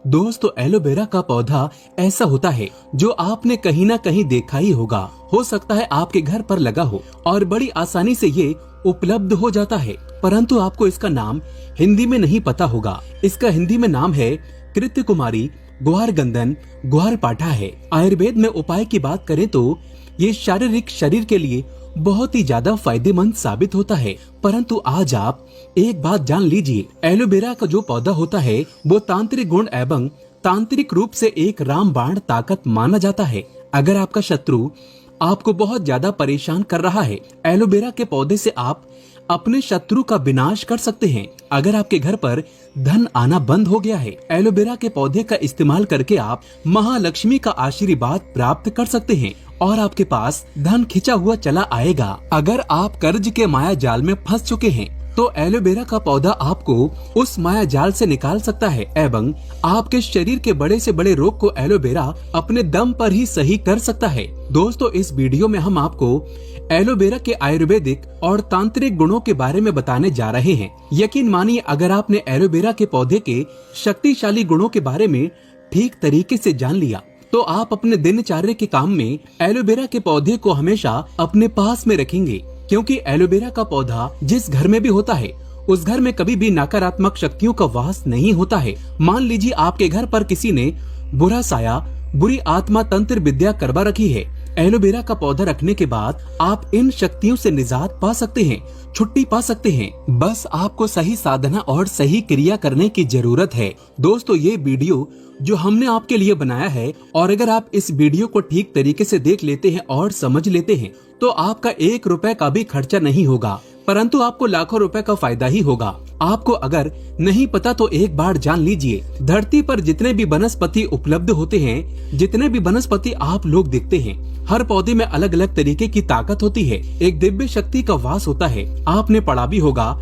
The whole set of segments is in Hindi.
दोस्तों एलोवेरा का पौधा ऐसा होता है जो आपने कहीं ना कहीं देखा ही होगा। हो सकता है आपके घर पर लगा हो और बड़ी आसानी से ये उपलब्ध हो जाता है, परंतु आपको इसका नाम हिंदी में नहीं पता होगा। इसका हिंदी में नाम है कृत्य कुमारी, ग्वार गंधन, ग्वार पाठा है। आयुर्वेद में उपाय की बात करें तो ये शारीरिक शरीर के लिए बहुत ही ज्यादा फायदेमंद साबित होता है। परंतु आज आप एक बात जान लीजिए, एलोवेरा का जो पौधा होता है वो तांत्रिक गुण एवं तांत्रिक रूप से एक रामबाण ताकत माना जाता है। अगर आपका शत्रु आपको बहुत ज्यादा परेशान कर रहा है, एलोवेरा के पौधे से आप अपने शत्रु का विनाश कर सकते हैं। अगर आपके घर पर धन आना बंद हो गया है, एलोवेरा के पौधे का इस्तेमाल करके आप महालक्ष्मी का आशीर्वाद प्राप्त कर सकते हैं और आपके पास धन खिंचा हुआ चला आएगा। अगर आप कर्ज के माया जाल में फंस चुके हैं तो एलोवेरा का पौधा आपको उस माया जाल से निकाल सकता है एवं आपके शरीर के बड़े से बड़े रोग को एलोवेरा अपने दम पर ही सही कर सकता है। दोस्तों इस वीडियो में हम आपको एलोवेरा के आयुर्वेदिक और तांत्रिक गुणों के बारे में बताने जा रहे हैं। यकीन मानिए, अगर आपने एलोवेरा के पौधे के शक्तिशाली गुणों के बारे में ठीक तरीके से जान लिया तो आप अपने दिनचर्या के काम में एलोवेरा के पौधे को हमेशा अपने पास में रखेंगे, क्योंकि एलोवेरा का पौधा जिस घर में भी होता है उस घर में कभी भी नकारात्मक शक्तियों का वास नहीं होता है। मान लीजिए आपके घर पर किसी ने बुरा साया, बुरी आत्मा तंत्र विद्या करवा रखी है, एलोवेरा का पौधा रखने के बाद आप इन शक्तियों से निजात पा सकते हैं, छुट्टी पा सकते हैं। बस आपको सही साधना और सही क्रिया करने की जरूरत है। दोस्तों ये वीडियो जो हमने आपके लिए बनाया है, और अगर आप इस वीडियो को ठीक तरीके से देख लेते हैं और समझ लेते हैं तो आपका 1 रुपए का भी खर्चा नहीं होगा, परंतु आपको लाखों रुपए का फायदा ही होगा। आपको अगर नहीं पता तो एक बार जान लीजिए, धरती पर जितने भी वनस्पति उपलब्ध होते हैं, जितने भी वनस्पति आप लोग देखते हैं, हर पौधे में अलग अलग तरीके की ताकत होती है, एक दिव्य शक्ति का वास होता है। आपने पढ़ा भी होगा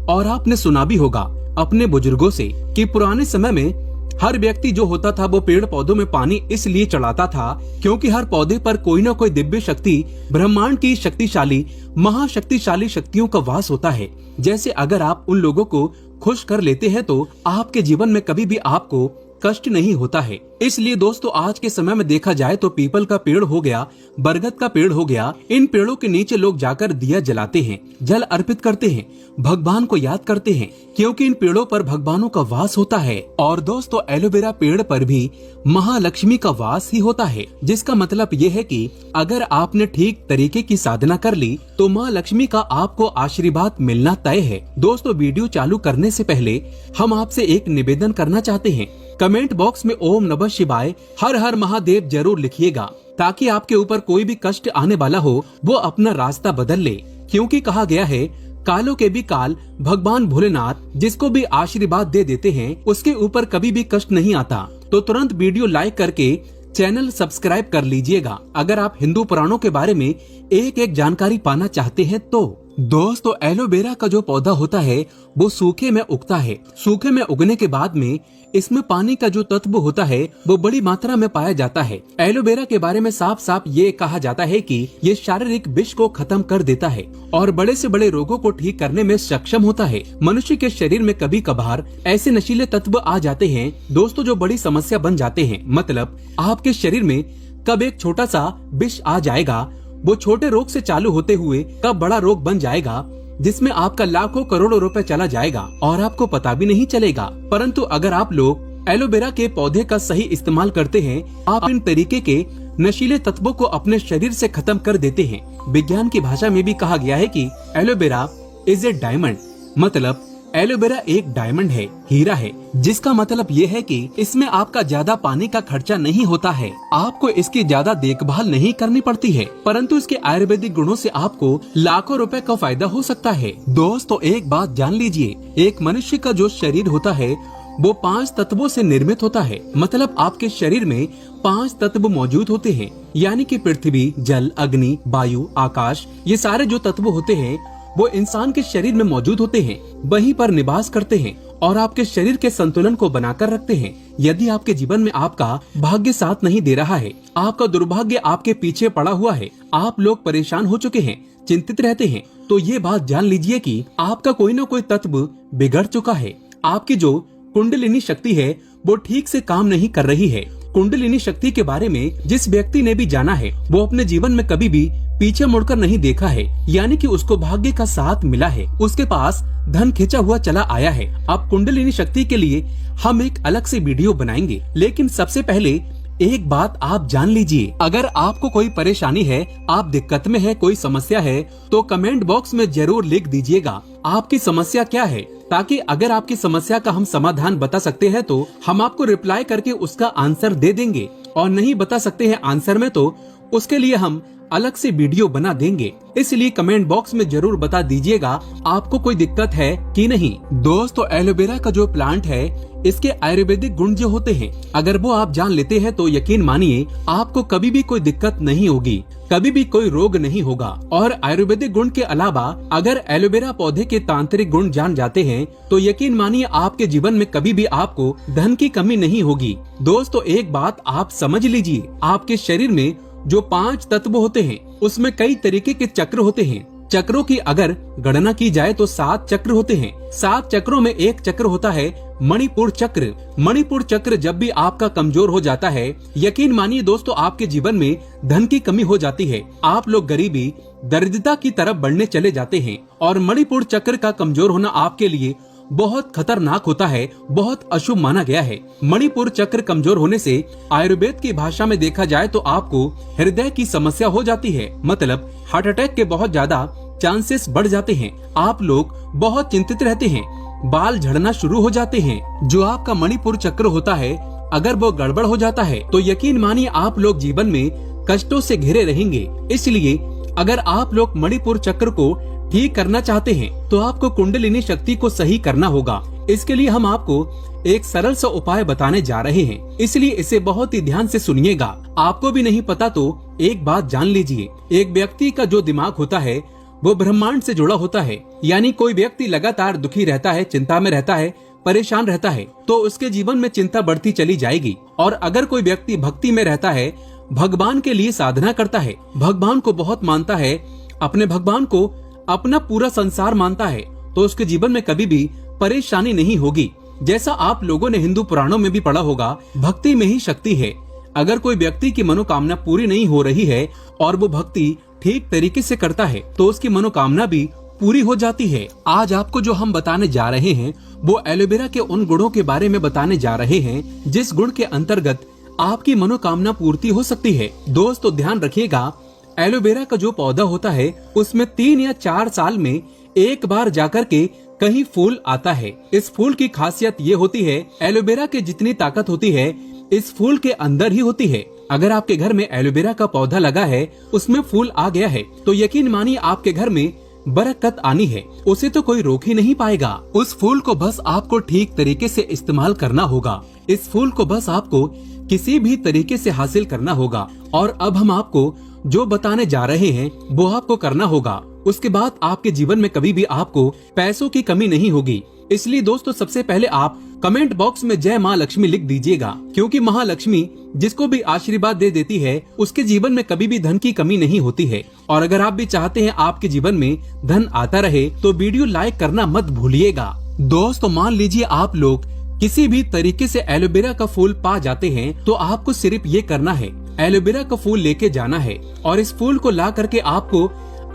और आपने सुना भी होगा अपने बुजुर्गों से कि पुराने समय में हर व्यक्ति जो होता था वो पेड़ पौधों में पानी इसलिए चढ़ाता था क्योंकि हर पौधे पर कोई न कोई दिव्य शक्ति, ब्रह्मांड की शक्तिशाली महाशक्तिशाली शक्तियों का वास होता है। जैसे अगर आप उन लोगों को खुश कर लेते हैं तो आपके जीवन में कभी भी आपको कष्ट नहीं होता है। इसलिए दोस्तों आज के समय में देखा जाए तो पीपल का पेड़ हो गया, बरगद का पेड़ हो गया, इन पेड़ों के नीचे लोग जाकर दिया जलाते हैं, जल अर्पित करते हैं, भगवान को याद करते हैं, क्योंकि इन पेड़ों पर भगवानों का वास होता है। और दोस्तों एलोवेरा पेड़ पर भी महालक्ष्मी का वास ही होता है, जिसका मतलब ये है कि अगर आपने ठीक तरीके की साधना कर ली तो माँ लक्ष्मी का आपको आशीर्वाद मिलना तय है। दोस्तों वीडियो चालू करने से पहले हम आपसे एक निवेदन करना चाहते हैं, कमेंट बॉक्स में ओम नमः शिवाय, हर हर महादेव जरूर लिखिएगा, ताकि आपके ऊपर कोई भी कष्ट आने वाला हो वो अपना रास्ता बदल ले। क्योंकि कहा गया है कालों के भी काल भगवान भोलेनाथ जिसको भी आशीर्वाद दे देते हैं उसके ऊपर कभी भी कष्ट नहीं आता। तो तुरंत वीडियो लाइक करके चैनल सब्सक्राइब कर लीजिएगा अगर आप हिंदू पुराणों के बारे में एक एक जानकारी पाना चाहते हैं तो। दोस्तों एलोवेरा का जो पौधा होता है वो सूखे में उगता है। सूखे में उगने के बाद में इसमें पानी का जो तत्व होता है वो बड़ी मात्रा में पाया जाता है। एलोवेरा के बारे में साफ साफ ये कहा जाता है कि ये शारीरिक विष को खत्म कर देता है और बड़े से बड़े रोगों को ठीक करने में सक्षम होता है। मनुष्य के शरीर में कभी कभार ऐसे नशीले तत्व आ जाते हैं दोस्तों जो बड़ी समस्या बन जाते हैं। मतलब आपके शरीर में कब एक छोटा सा विष आ जाएगा, वो छोटे रोग से चालू होते हुए कब बड़ा रोग बन जाएगा जिसमें आपका लाखों करोड़ों रुपए चला जाएगा और आपको पता भी नहीं चलेगा। परंतु अगर आप लोग एलोवेरा के पौधे का सही इस्तेमाल करते हैं, आप इन तरीके के नशीले तत्वों को अपने शरीर से खत्म कर देते हैं। विज्ञान की भाषा में भी कहा गया है कि एलोवेरा इज ए डायमंड, मतलब एलोवेरा एक डायमंड है, हीरा है, जिसका मतलब ये है कि इसमें आपका ज्यादा पानी का खर्चा नहीं होता है, आपको इसकी ज्यादा देखभाल नहीं करनी पड़ती है, परंतु इसके आयुर्वेदिक गुणों से आपको लाखों रुपए का फायदा हो सकता है। दोस्तों एक बात जान लीजिए, एक मनुष्य का जो शरीर होता है वो 5 तत्वों से निर्मित होता है। मतलब आपके शरीर में 5 तत्व मौजूद होते हैं, यानी कि पृथ्वी, जल, अग्नि, वायु, आकाश, ये सारे जो तत्व होते हैं वो इंसान के शरीर में मौजूद होते हैं, वहीं पर निवास करते हैं और आपके शरीर के संतुलन को बनाकर रखते हैं। यदि आपके जीवन में आपका भाग्य साथ नहीं दे रहा है, आपका दुर्भाग्य आपके पीछे पड़ा हुआ है, आप लोग परेशान हो चुके हैं, चिंतित रहते हैं, तो ये बात जान लीजिए कि आपका कोई न कोई तत्व बिगड़ चुका है। आपकी जो कुंडलिनी शक्ति है वो ठीक से काम नहीं कर रही है। कुंडलिनी शक्ति के बारे में जिस व्यक्ति ने भी जाना है वो अपने जीवन में कभी भी पीछे मुड़कर नहीं देखा है, यानी कि उसको भाग्य का साथ मिला है, उसके पास धन खिंचा हुआ चला आया है। अब कुंडलिनी शक्ति के लिए हम एक अलग से वीडियो बनाएंगे, लेकिन सबसे पहले एक बात आप जान लीजिए, अगर आपको कोई परेशानी है, आप दिक्कत में है, कोई समस्या है, तो कमेंट बॉक्स में जरूर लिख दीजिएगा आपकी समस्या क्या है, ताकि अगर आपकी समस्या का हम समाधान बता सकते हैं तो हम आपको रिप्लाई करके उसका आंसर दे देंगे, और नहीं बता सकते हैं आंसर में तो उसके लिए हम अलग से वीडियो बना देंगे। इसलिए कमेंट बॉक्स में जरूर बता दीजिएगा आपको कोई दिक्कत है कि नहीं। दोस्तों, एलोवेरा का जो प्लांट है इसके आयुर्वेदिक गुण जो होते हैं, अगर वो आप जान लेते हैं तो यकीन मानिए आपको कभी भी कोई दिक्कत नहीं होगी, कभी भी कोई रोग नहीं होगा। और आयुर्वेदिक गुण के अलावा अगर एलोवेरा पौधे के तांत्रिक गुण जान जाते हैं तो यकीन मानिए आपके जीवन में कभी भी आपको धन की कमी नहीं होगी। दोस्तों, एक बात आप समझ लीजिए, आपके शरीर में जो 5 तत्व होते हैं उसमें कई तरीके के चक्र होते हैं। चक्रों की अगर गणना की जाए तो 7 चक्र होते हैं। 7 चक्रों में एक चक्र होता है मणिपुर चक्र। मणिपुर चक्र जब भी आपका कमजोर हो जाता है, यकीन मानिए दोस्तों आपके जीवन में धन की कमी हो जाती है, आप लोग गरीबी दरिद्रता की तरफ बढ़ने चले जाते हैं। और मणिपुर चक्र का कमजोर होना आपके लिए बहुत खतरनाक होता है, बहुत अशुभ माना गया है। मणिपुर चक्र कमजोर होने से आयुर्वेद की भाषा में देखा जाए तो आपको हृदय की समस्या हो जाती है, मतलब हार्ट अटैक के बहुत ज्यादा चांसेस बढ़ जाते हैं। आप लोग बहुत चिंतित रहते हैं, बाल झड़ना शुरू हो जाते हैं। जो आपका मणिपुर चक्र होता है अगर वो गड़बड़ हो जाता है तो यकीन मानिए आप लोग जीवन में कष्टों से घिरे रहेंगे। इसलिए अगर आप लोग मणिपुर चक्र को ठीक करना चाहते हैं तो आपको कुंडलिनी शक्ति को सही करना होगा। इसके लिए हम आपको एक सरल सा उपाय बताने जा रहे हैं, इसलिए इसे बहुत ही ध्यान से सुनिएगा। आपको भी नहीं पता तो एक बात जान लीजिए, एक व्यक्ति का जो दिमाग होता है वो ब्रह्मांड से जुड़ा होता है, यानी कोई व्यक्ति लगातार दुखी रहता है, चिंता में रहता है, परेशान रहता है तो उसके जीवन में चिंता बढ़ती चली जाएगी। और अगर कोई व्यक्ति भक्ति में रहता है, भगवान के लिए साधना करता है, भगवान को बहुत मानता है, अपने भगवान को अपना पूरा संसार मानता है, तो उसके जीवन में कभी भी परेशानी नहीं होगी। जैसा आप लोगों ने हिंदू पुराणों में भी पढ़ा होगा, भक्ति में ही शक्ति है। अगर कोई व्यक्ति की मनोकामना पूरी नहीं हो रही है और वो भक्ति ठीक तरीके से करता है तो उसकी मनोकामना भी पूरी हो जाती है। आज आपको जो हम बताने जा रहे हैं वो एलोवेरा के उन गुणों के बारे में बताने जा रहे हैं जिस गुण के अंतर्गत आपकी मनोकामना पूर्ति हो सकती है। दोस्तों, ध्यान रखिएगा, एलोवेरा का जो पौधा होता है उसमें 3 या 4 साल में एक बार जाकर के कहीं फूल आता है। इस फूल की खासियत ये होती है, एलोवेरा की जितनी ताकत होती है इस फूल के अंदर ही होती है। अगर आपके घर में एलोवेरा का पौधा लगा है, उसमें फूल आ गया है, तो यकीन मानिए आपके घर में बरकत आनी है, उसे तो कोई रोक ही नहीं पाएगा। उस फूल को बस आपको ठीक तरीके से इस्तेमाल करना होगा। इस फूल को बस आपको किसी भी तरीके से हासिल करना होगा। और अब हम आपको जो बताने जा रहे हैं वो आपको करना होगा। उसके बाद आपके जीवन में कभी भी आपको पैसों की कमी नहीं होगी। इसलिए दोस्तों, सबसे पहले आप कमेंट बॉक्स में जय माँ लक्ष्मी लिख दीजिएगा, क्योंकि महालक्ष्मी जिसको भी आशीर्वाद दे देती है उसके जीवन में कभी भी धन की कमी नहीं होती है। और अगर आप भी चाहते हैं आपके जीवन में धन आता रहे तो वीडियो लाइक करना मत भूलिएगा। दोस्तों, मान लीजिए आप लोग किसी भी तरीके से एलोवेरा का फूल पा जाते हैं तो आपको सिर्फ ये करना है, एलोवेरा का फूल लेके जाना है और इस फूल को ला करके आपको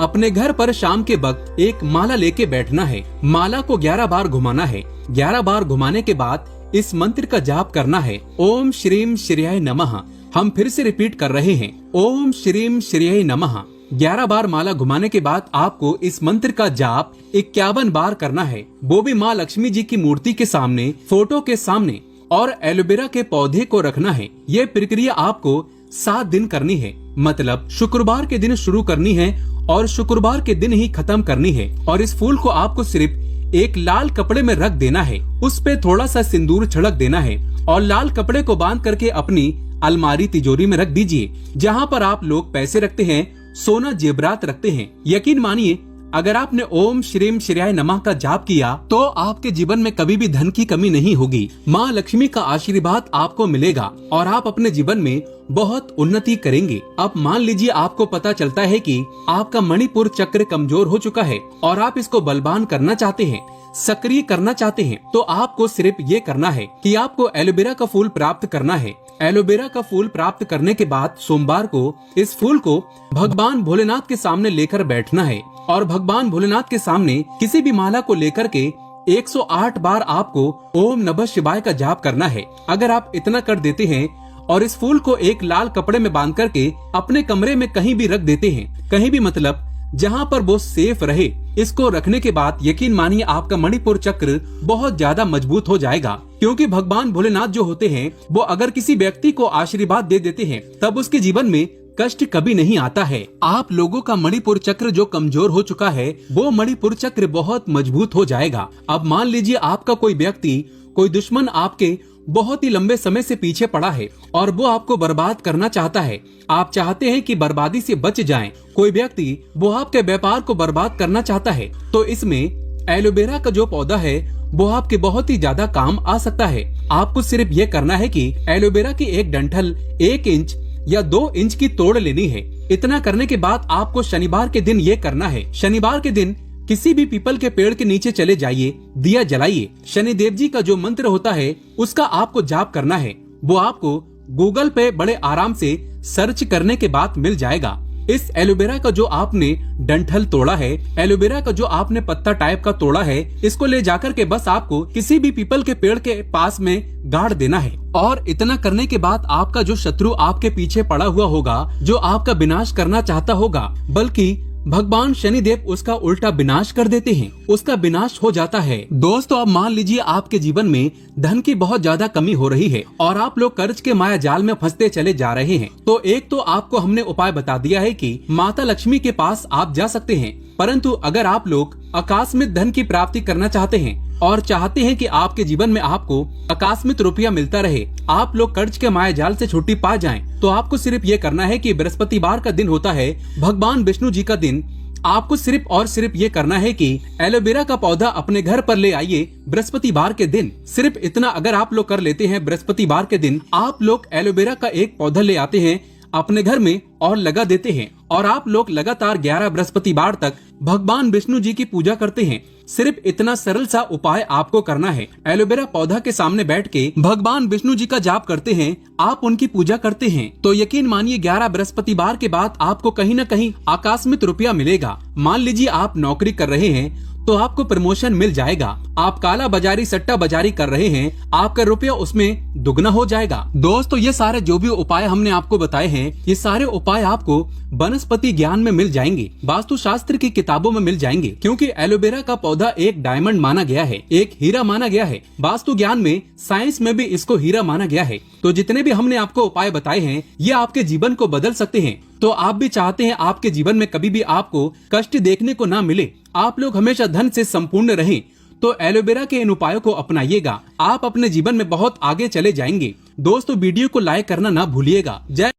अपने घर पर शाम के वक्त एक माला लेके बैठना है। माला को 11 बार घुमाना है। 11 बार घुमाने के बाद इस मंत्र का जाप करना है, ओम श्रीम श्रेयाय नमः। हम फिर से रिपीट कर रहे हैं, ओम श्रीम श्रेयाय नमः। 11 बार माला घुमाने के बाद आपको इस मंत्र का जाप 51 बार करना है, वो भी माँ लक्ष्मी जी की मूर्ति के सामने, फोटो के सामने, और एलोवेरा के पौधे को रखना है। ये प्रक्रिया आपको 7 दिन करनी है, मतलब शुक्रवार के दिन शुरू करनी है और शुक्रवार के दिन ही खत्म करनी है। और इस फूल को आपको सिर्फ एक लाल कपड़े में रख देना है, उस पे थोड़ा सा सिंदूर छिड़क देना है और लाल कपड़े को बांध करके अपनी अलमारी तिजोरी में रख दीजिए, जहाँ पर आप लोग पैसे रखते हैं, सोना जेवरात रखते हैं। यकीन मानिए अगर आपने ओम श्रीम श्रेयाय नमः का जाप किया तो आपके जीवन में कभी भी धन की कमी नहीं होगी। माँ लक्ष्मी का आशीर्वाद आपको मिलेगा और आप अपने जीवन में बहुत उन्नति करेंगे। अब मान लीजिए आपको पता चलता है कि आपका मणिपुर चक्र कमजोर हो चुका है और आप इसको बलवान करना चाहते हैं, सक्रिय करना चाहते हैं तो आपको सिर्फ ये करना है कि आपको एलोवेरा का फूल प्राप्त करना है। एलोवेरा का फूल प्राप्त करने के बाद सोमवार को इस फूल को भगवान भोलेनाथ के सामने लेकर बैठना है और भगवान भोलेनाथ के सामने किसी भी माला को लेकर के 108 बार आपको ओम नमः शिवाय का जाप करना है। अगर आप इतना कर देते हैं और इस फूल को एक लाल कपड़े में बांध करके अपने कमरे में कहीं भी रख देते हैं, कहीं भी मतलब जहां पर वो सेफ रहे, इसको रखने के बाद यकीन मानिए आपका मणिपुर चक्र बहुत ज्यादा मजबूत हो जाएगा। क्योंकि भगवान भोलेनाथ जो होते हैं वो अगर किसी व्यक्ति को आशीर्वाद दे देते हैं तब उसके जीवन में कष्ट कभी नहीं आता है। आप लोगों का मणिपुर चक्र जो कमजोर हो चुका है वो मणिपुर चक्र बहुत मजबूत हो जाएगा। अब मान लीजिए आपका कोई व्यक्ति, कोई दुश्मन आपके बहुत ही लंबे समय से पीछे पड़ा है और वो आपको बर्बाद करना चाहता है। आप चाहते हैं कि बर्बादी से बच जाएं। कोई व्यक्ति वो आपके व्यापार को बर्बाद करना चाहता है तो इसमें एलोवेरा का जो पौधा है वो आपके बहुत ही ज्यादा काम आ सकता है। आपको सिर्फ ये करना है कि एलोवेरा की एक डंठल 1 इंच या 2 इंच की तोड़ लेनी है। इतना करने के बाद आपको शनिवार के दिन ये करना है। शनिवार के दिन किसी भी पीपल के पेड़ के नीचे चले जाइए, दिया जलाइए। शनिदेव जी का जो मंत्र होता है उसका आपको जाप करना है। वो आपको गूगल पे बड़े आराम से सर्च करने के बाद मिल जाएगा। इस एलोवेरा का जो आपने डंठल तोड़ा है, एलोवेरा का जो आपने पत्ता टाइप का तोड़ा है, इसको ले जाकर के बस आपको किसी भी पीपल के पेड़ के पास में गाड़ देना है। और इतना करने के बाद आपका जो शत्रु आपके पीछे पड़ा हुआ होगा, जो आपका विनाश करना चाहता होगा, बल्कि भगवान शनिदेव उसका उल्टा विनाश कर देते हैं, उसका विनाश हो जाता है। दोस्तों अब मान लीजिए आपके जीवन में धन की बहुत ज्यादा कमी हो रही है और आप लोग कर्ज के माया जाल में फंसते चले जा रहे हैं, तो एक तो आपको हमने उपाय बता दिया है कि माता लक्ष्मी के पास आप जा सकते हैं। परंतु अगर आप लोग आकस्मिक धन की प्राप्ति करना चाहते हैं और चाहते हैं कि आपके जीवन में आपको आकस्मिक रुपया मिलता रहे, आप लोग कर्ज के माया जाल से छुट्टी पा जाएं, तो आपको सिर्फ ये करना है कि बृहस्पतिवार का दिन होता है, भगवान विष्णु जी का दिन। आपको सिर्फ और सिर्फ ये करना है कि एलोवेरा का पौधा अपने घर पर ले आइए बृहस्पतिवार के दिन। सिर्फ इतना अगर आप लोग कर लेते हैं, बृहस्पतिवार के दिन आप लोग एलोवेरा का एक पौधा ले आते हैं अपने घर में और लगा देते हैं और आप लोग लगातार 11 बृहस्पतिवार तक भगवान विष्णु जी की पूजा करते हैं। सिर्फ इतना सरल सा उपाय आपको करना है। एलोवेरा पौधा के सामने बैठ के भगवान विष्णु जी का जाप करते हैं, आप उनकी पूजा करते हैं, तो यकीन मानिए 11 बृहस्पतिवार के बाद आपको कहीं न कहीं आकस्मिक रुपया मिलेगा। मान लीजिए आप नौकरी कर रहे हैं तो आपको प्रमोशन मिल जाएगा। आप काला बाजारी सट्टा बाजारी कर रहे हैं, आपका रुपया उसमें दुगना हो जाएगा। दोस्तों ये सारे जो भी उपाय हमने आपको बताए हैं, ये सारे उपाय आपको वनस्पति ज्ञान में मिल जाएंगे, वास्तु शास्त्र की किताबों में मिल जाएंगे। क्योंकि एलोवेरा का पौधा एक डायमंड माना गया है, एक हीरा माना गया है। वास्तु ज्ञान में, साइंस में भी इसको हीरा माना गया है। तो जितने भी हमने आपको उपाय बताए हैं ये आपके जीवन को बदल सकते हैं। तो आप भी चाहते हैं आपके जीवन में कभी भी आपको कष्ट देखने को ना मिले, आप लोग हमेशा धन से संपूर्ण रहें, तो एलोवेरा के इन उपायों को अपनाइएगा। आप अपने जीवन में बहुत आगे चले जाएंगे। दोस्तों वीडियो को लाइक करना ना भूलिएगा। जय